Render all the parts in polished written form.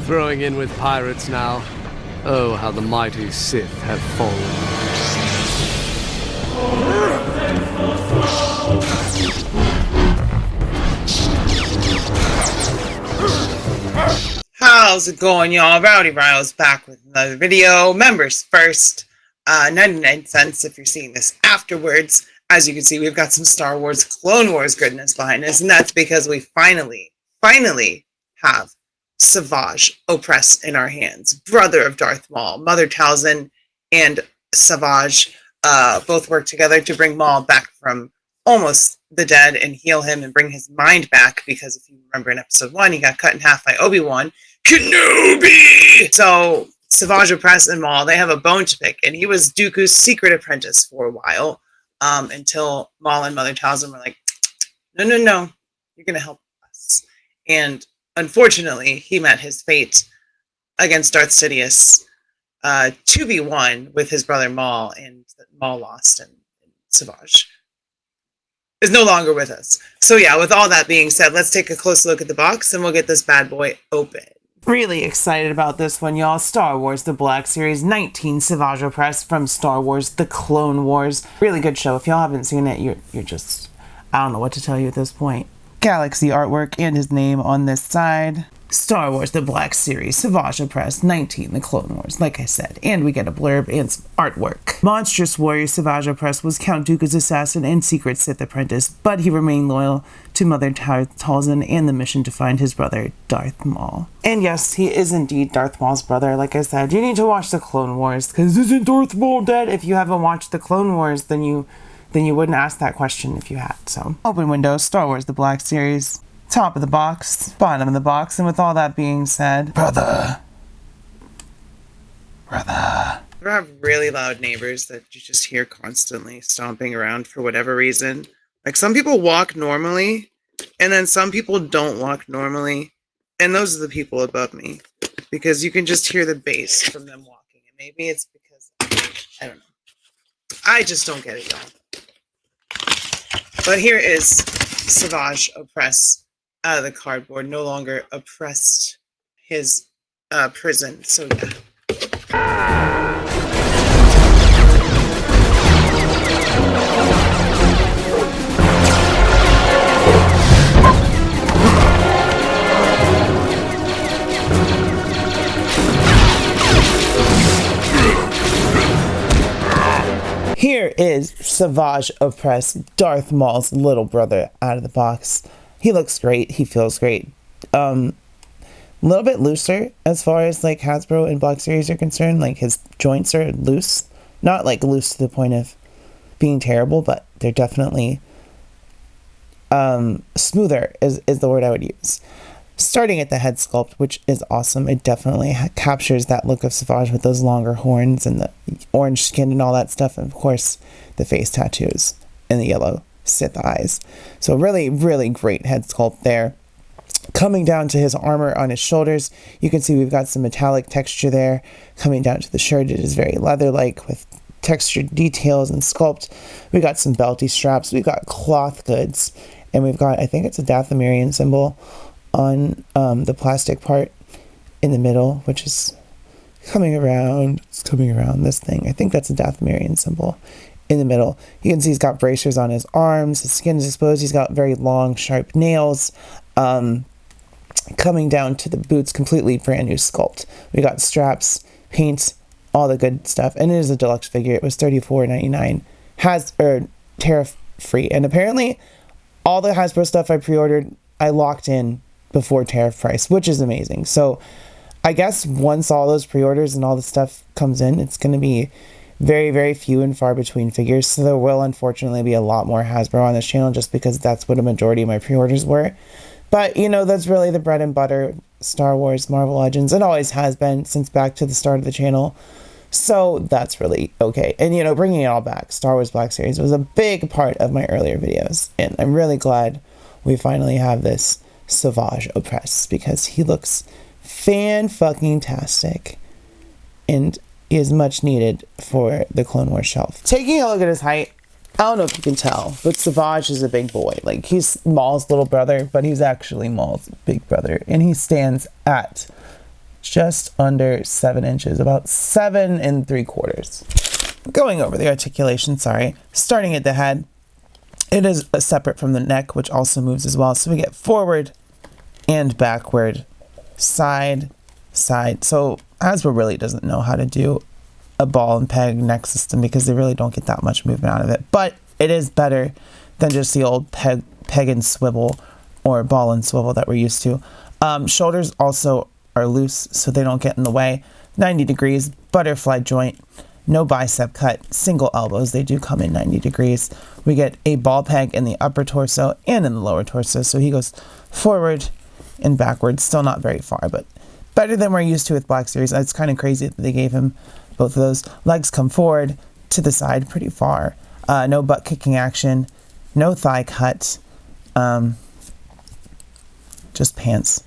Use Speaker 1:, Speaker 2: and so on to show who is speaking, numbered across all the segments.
Speaker 1: throwing in with pirates now. Oh, how the mighty Sith have fallen.
Speaker 2: How's it going, y'all? Rowdy Riles back with another video. Members first. 99 cents if you're seeing this afterwards. As you can see, we've got some Star Wars Clone Wars goodness behind us, and that's because we finally have Savage OPRESS in our hands. Brother of Darth Maul. Mother Talzin and Savage both work together to bring Maul back from almost the dead and heal him and bring his mind back, because if you remember in episode 1, he got cut in half by Obi-Wan Kenobi! So Savage OPRESS and Maul, they have a bone to pick, and he was Dooku's secret apprentice for a while, until Maul and Mother Talzin were like, no, you're going to help us. And unfortunately, he met his fate against Darth Sidious, 2v1 with his brother Maul, and Maul lost, and Savage is no longer with us. So yeah, with all that being said, let's take a close look at the box, and we'll get this bad boy open. Really excited about this one, y'all. Star Wars The Black Series 19 Savage OPRESS from Star Wars The Clone Wars. Really good show. If y'all haven't seen it, you're just, I don't know what to tell you at this point. Galaxy artwork and his name on this side. Star Wars The Black Series Savage OPRESS 19 The Clone Wars, like I said. And we get a blurb and some artwork. Monstrous warrior Savage OPRESS was Count Dooku's assassin and secret Sith apprentice, but he remained loyal to Mother Talzin and the mission to find his brother, Darth Maul. And yes, he is indeed Darth Maul's brother. Like I said, you need to watch The Clone Wars, because isn't Darth Maul dead? If you haven't watched The Clone Wars, then you wouldn't ask that question if you had. So, open window, Star Wars The Black Series. Top of the box, bottom of the box, and with all that being said, brother. We have really loud neighbors that you just hear constantly stomping around for whatever reason. Like, some people walk normally, and then some people don't walk normally, and those are the people above me, because you can just hear the bass from them walking, and maybe it's because, I don't know. I just don't get it, y'all. But here is Savage OPRESS out of the cardboard, no longer oppressed his prison. So yeah. Here is Savage OPRESS, Darth Maul's little brother, out of the box. He looks great. He feels great. A little bit looser as far as like Hasbro and Black Series are concerned. Like, his joints are loose. Not like loose to the point of being terrible, but they're definitely smoother is the word I would use. Starting at the head sculpt, which is awesome. It definitely captures that look of Savage with those longer horns and the orange skin and all that stuff. And of course, the face tattoos and the yellow Sith eyes. So really, really great head sculpt there. Coming down to his armor on his shoulders, you can see we've got some metallic texture there. Coming down to the shirt, it is very leather-like with textured details and sculpt. We got some belty straps. We've got cloth goods. And we've got, I think it's a Dathomirian symbol on the plastic part in the middle, which is coming around. It's coming around this thing. I think that's a Dathomirian symbol in the middle. You can see he's got bracers on his arms. His skin is exposed. He's got very long, sharp nails. Coming down to the boots, completely brand new sculpt. We got straps, paint, all the good stuff. And it is a deluxe figure. It was $34.99. Tariff free. And apparently all the Hasbro stuff I pre-ordered, I locked in before tariff price, which is amazing. So I guess once all those pre-orders and all the stuff comes in, it's going to be very, very few and far between figures. So there will unfortunately be a lot more Hasbro on this channel, just because that's what a majority of my pre-orders were. But, you know, that's really the bread and butter. Star Wars, Marvel Legends. It always has been since back to the start of the channel. So that's really okay. And, you know, bringing it all back, Star Wars Black Series was a big part of my earlier videos. And I'm really glad we finally have this Savage OPRESS, because he looks fan-fucking-tastic. And is much needed for the Clone Wars shelf. Taking a look at his height, I don't know if you can tell, but Savage is a big boy. Like, he's Maul's little brother, but he's actually Maul's big brother. And he stands at
Speaker 3: just under 7 inches, about 7 3/4. Going over the articulation, sorry, starting at the head, it is separate from the neck, which also moves as well. So we get forward and backward, side, side. So Hasbro really doesn't know how to do a ball and peg neck system because they really don't get that much movement out of it. But it is better than just the old peg and swivel or ball and swivel that we're used to. Shoulders also are loose, so they don't get in the way. 90 degrees, butterfly joint, no bicep cut, single elbows. They do come in 90 degrees. We get a ball peg in the upper torso and in the lower torso. So he goes forward and backwards. Still not very far, but better than we're used to with Black Series. It's kind of crazy that they gave him both of those. Legs come forward to the side pretty far. No butt kicking action. No thigh cut. Just pants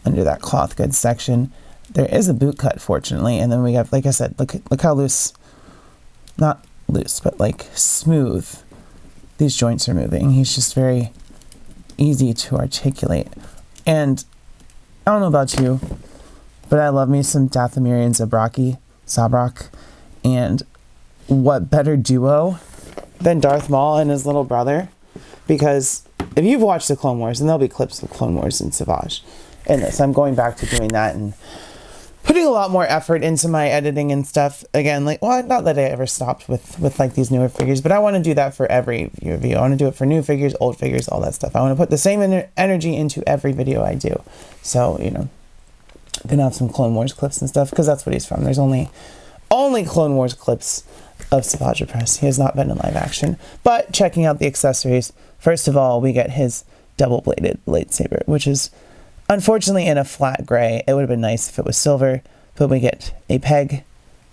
Speaker 3: under that cloth goods section. There is a boot cut, fortunately. And then we have, like I said, look how loose, not loose, but like smooth these joints are moving. He's just very easy to articulate. And I don't know about you, but I love me some Dathomir and Zabrak. And what better duo than Darth Maul and his little brother? Because if you've watched the Clone Wars, and there'll be clips of Clone Wars and Savage in this, I'm going back to doing that and putting a lot more effort into my editing and stuff. Again, like, well, not that I ever stopped with like these newer figures, but I want to do that for every review. I want to do it for new figures, old figures, all that stuff. I want to put the same energy into every video I do. So, you know, I'm gonna have some Clone Wars clips and stuff because that's what he's from. There's only Clone Wars clips of Savage OPRESS. He has not been in live action. But checking out the accessories, first of all, we get his double-bladed lightsaber, which is unfortunately in a flat gray. It would have been nice if it was silver, but we get a peg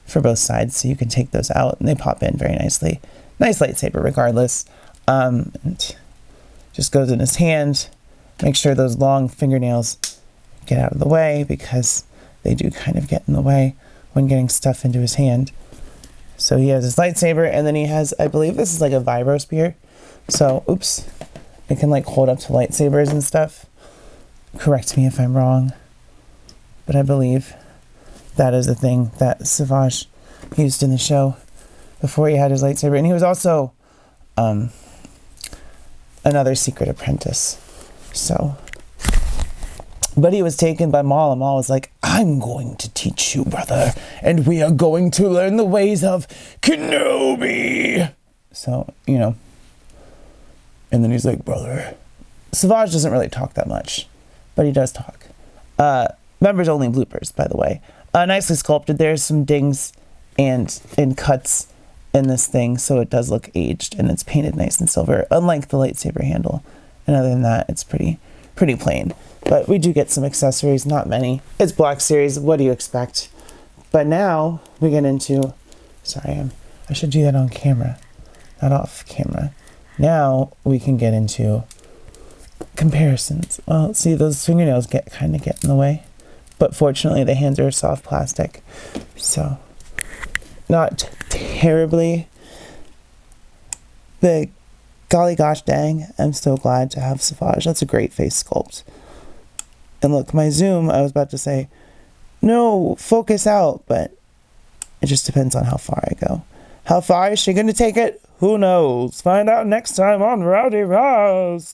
Speaker 3: for both sides, so you can take those out, and they pop in very nicely. Nice lightsaber regardless. And just goes in his hand. Make sure those long fingernails get out of the way, because they do kind of get in the way when getting stuff into his hand. So he has his lightsaber, and then he has, I believe this is like a vibro spear. So, oops, it can like hold up to lightsabers and stuff. Correct me if I'm wrong, but I believe that is the thing that Savage used in the show before he had his lightsaber. And he was also another secret apprentice. So, but he was taken by Maul, and Maul was like, I'm going to teach you, brother, and we are going to learn the ways of Kenobi. So, you know, and then he's like, brother. Savage doesn't really talk that much, but he does talk. Members only bloopers, by the way. Nicely sculpted. There's some dings and cuts in this thing, so it does look aged, and it's painted nice and silver, unlike the lightsaber handle. And other than that, it's pretty plain. But we do get some accessories, not many. It's Black Series, what do you expect? But now we get into, sorry, I should do that on camera, not off camera. Now we can get into comparisons. Well, see, those fingernails kind of get in the way, but fortunately the hands are soft plastic, so not terribly. But golly gosh dang, I'm so glad to have Savage. That's a great face sculpt. And look, my zoom, I was about to say, no, focus out, but it just depends on how far I go. How far is she going to take it? Who knows? Find out next time on Rowdy Rouse.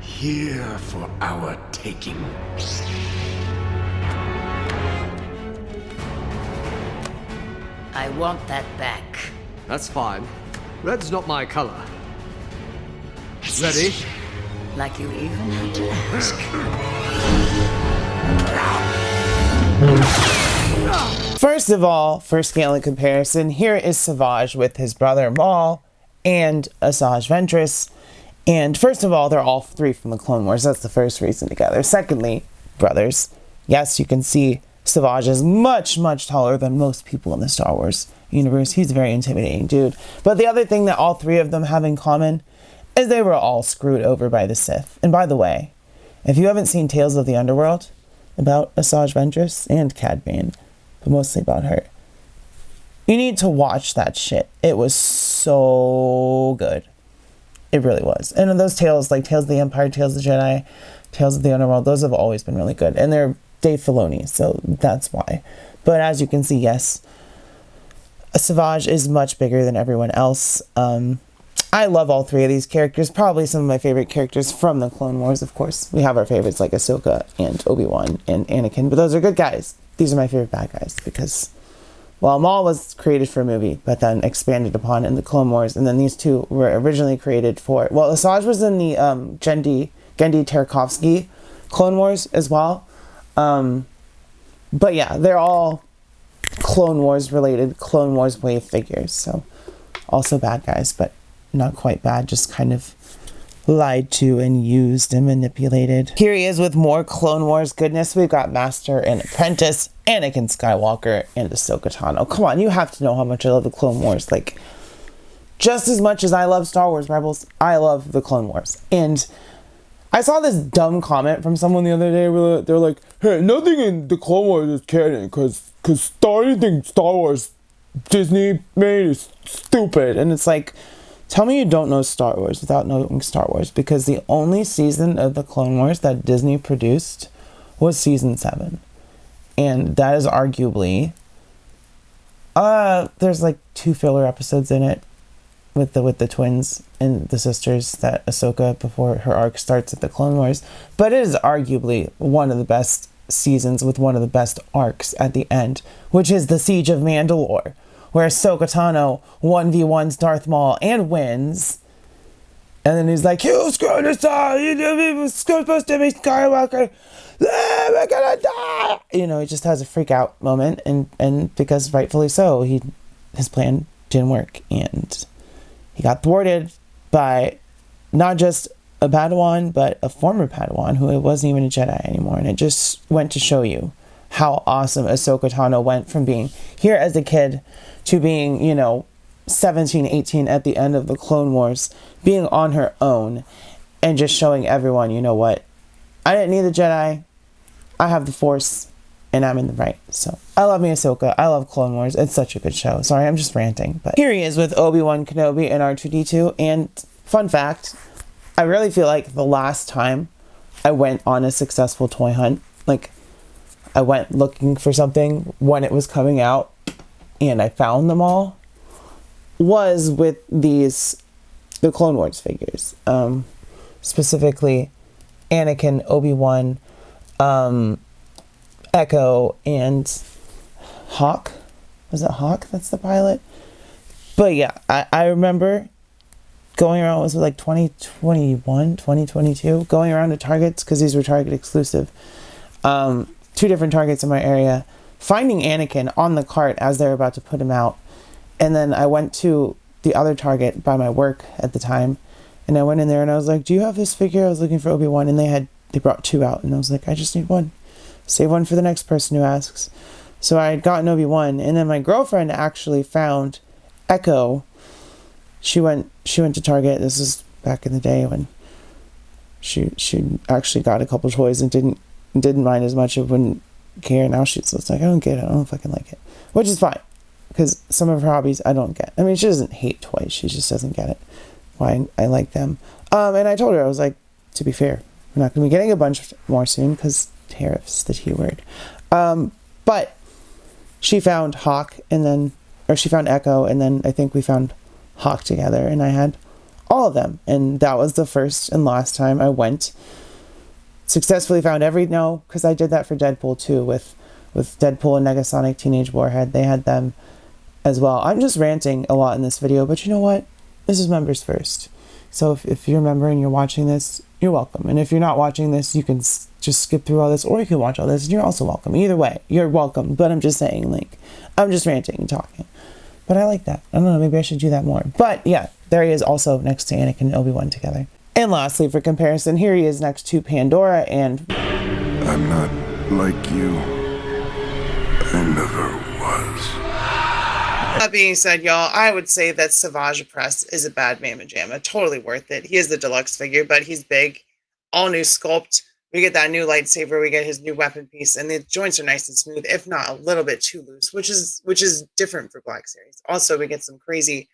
Speaker 4: Here for our taking.
Speaker 5: I want that back.
Speaker 1: That's fine. Red's not my color. Ready?
Speaker 5: Like you even had to ask.
Speaker 3: First of all, for scaling comparison, here is Savage with his brother Maul and Asajj Ventress. And first of all, they're all three from the Clone Wars. That's the first reason together. Secondly, brothers. Yes, you can see Savage is much, much taller than most people in the Star Wars universe. He's a very intimidating dude. But the other thing that all three of them have in common is they were all screwed over by the Sith. And by the way, if you haven't seen Tales of the Underworld about Asajj Ventress and Cad Bane, but mostly about her, you need to watch that shit. It was so good. It really was. And those tales, like Tales of the Empire, Tales of the Jedi, Tales of the Underworld, those have always been really good. And they're Dave Filoni, so that's why. But as you can see, yes, Savage is much bigger than everyone else. I love all three of these characters. Probably some of my favorite characters from the Clone Wars, of course. We have our favorites like Ahsoka and Obi-Wan and Anakin, but those are good guys. These are my favorite bad guys because, well, Maul was created for a movie, but then expanded upon in the Clone Wars, and then these two were originally created for, well, Asajj was in the Gendy Tartakovsky Clone Wars as well. But yeah, they're all Clone Wars related, Clone Wars wave figures, so also bad guys, but not quite bad, just kind of lied to and used and manipulated. Here he is with more Clone Wars goodness. We've got Master and Apprentice, Anakin Skywalker, and Ahsoka Tano. Come on, you have to know how much I love the Clone Wars. Like, just as much as I love Star Wars Rebels, I love the Clone Wars. And I saw this dumb comment from someone the other day where they're like, hey, nothing in the Clone Wars is canon because anything Star Wars Disney made is stupid. And it's like, tell me you don't know Star Wars without knowing Star Wars, because the only season of the Clone Wars that Disney produced was season 7. And that is arguably, there's like 2 filler episodes in it with the twins and the sisters, that Ahsoka, before her arc starts at the Clone Wars. But it is arguably one of the best seasons with one of the best arcs at the end, which is the Siege of Mandalore, where Ahsoka Tano 1v1s Darth Maul and wins. And then he's like, you screwed us all, you supposed to be Skywalker, we're gonna die. You know, he just has a freak out moment, and because rightfully so, his plan didn't work, and he got thwarted by not just a Padawan, but a former Padawan who wasn't even a Jedi anymore. And it just went to show you how awesome Ahsoka Tano went from being here as a kid to being, 17, 18 at the end of the Clone Wars, being on her own and just showing everyone, you know what, I didn't need the Jedi, I have the Force, and I'm in the right. So I love me Ahsoka. I love Clone Wars. It's such a good show. Sorry, I'm just ranting. But here he is with Obi-Wan Kenobi and R2-D2. And fun fact, I really feel like the last time I went on a successful toy hunt, like I went looking for something when it was coming out and I found them all, was with the Clone Wars figures. Specifically Anakin, Obi-Wan, Echo, and Hawk. Was it Hawk that's the pilot? But yeah, I remember going around, was it like 2021, 2022, going around to Targets, because these were Target exclusive. 2 different Targets in my area, finding Anakin on the cart as they were about to put him out. And then I went to the other Target by my work at the time, and I went in there and I was like, do you have this figure? I was looking for Obi-Wan, and they brought 2 out, and I was like, I just need 1. Save 1 for the next person who asks. So I had gotten Obi-Wan, and then my girlfriend actually found Echo. She went to Target. This is back in the day when she actually got a couple toys and didn't mind as much. It wouldn't care. Now she's like, I don't get it. I don't fucking like it, which is fine, because some of her hobbies I don't get. I mean, she doesn't hate toys. She just doesn't get it. Why I like them. And I told her, I was like, to be fair, we're not going to be getting a bunch more soon because tariffs, the T word. But she found Hawk, she found Echo, and then I think we found Hawk together, and I had all of them. And that was the first and last time I went. Successfully found because I did that for Deadpool too, with Deadpool and Negasonic Teenage Warhead. They had them as well. I'm just ranting a lot in this video, but you know what? This is members first. So if you're a member and you're watching this, you're welcome. And if you're not watching this, you can just skip through all this, or you can watch all this and you're also welcome. Either way, you're welcome. But I'm just saying, like, I'm just ranting and talking. But I like that. I don't know, maybe I should do that more. But yeah, there he is also next to Anakin and Obi-Wan together. And lastly, for comparison, here he is next to Pandora, and
Speaker 4: I'm not like you. I never was.
Speaker 2: That being said, y'all, I would say that Savage OPRESS is a bad mamma jamma. Totally worth it. He is the deluxe figure, but he's big. All new sculpt. We get that new lightsaber. We get his new weapon piece, and the joints are nice and smooth, if not a little bit too loose, which is different for Black Series. Also, we get some crazy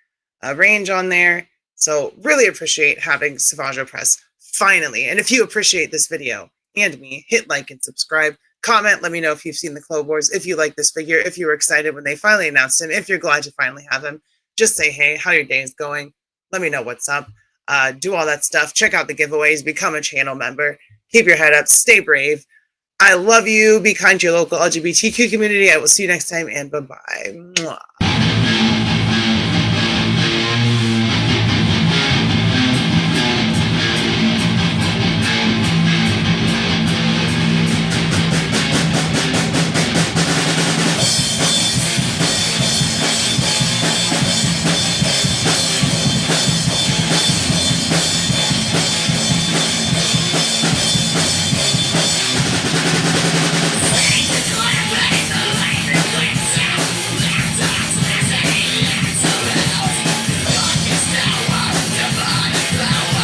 Speaker 2: range on there. So really appreciate having Savage OPRESS finally. And if you appreciate this video and me, hit like and subscribe. Comment, let me know if you've seen the Clone Wars, if you like this figure, if you were excited when they finally announced him, if you're glad to finally have him. Just say, hey, how your day is going. Let me know what's up. Do all that stuff. Check out the giveaways. Become a channel member. Keep your head up. Stay brave. I love you. Be kind to your local LGBTQ community. I will see you next time, and bye-bye.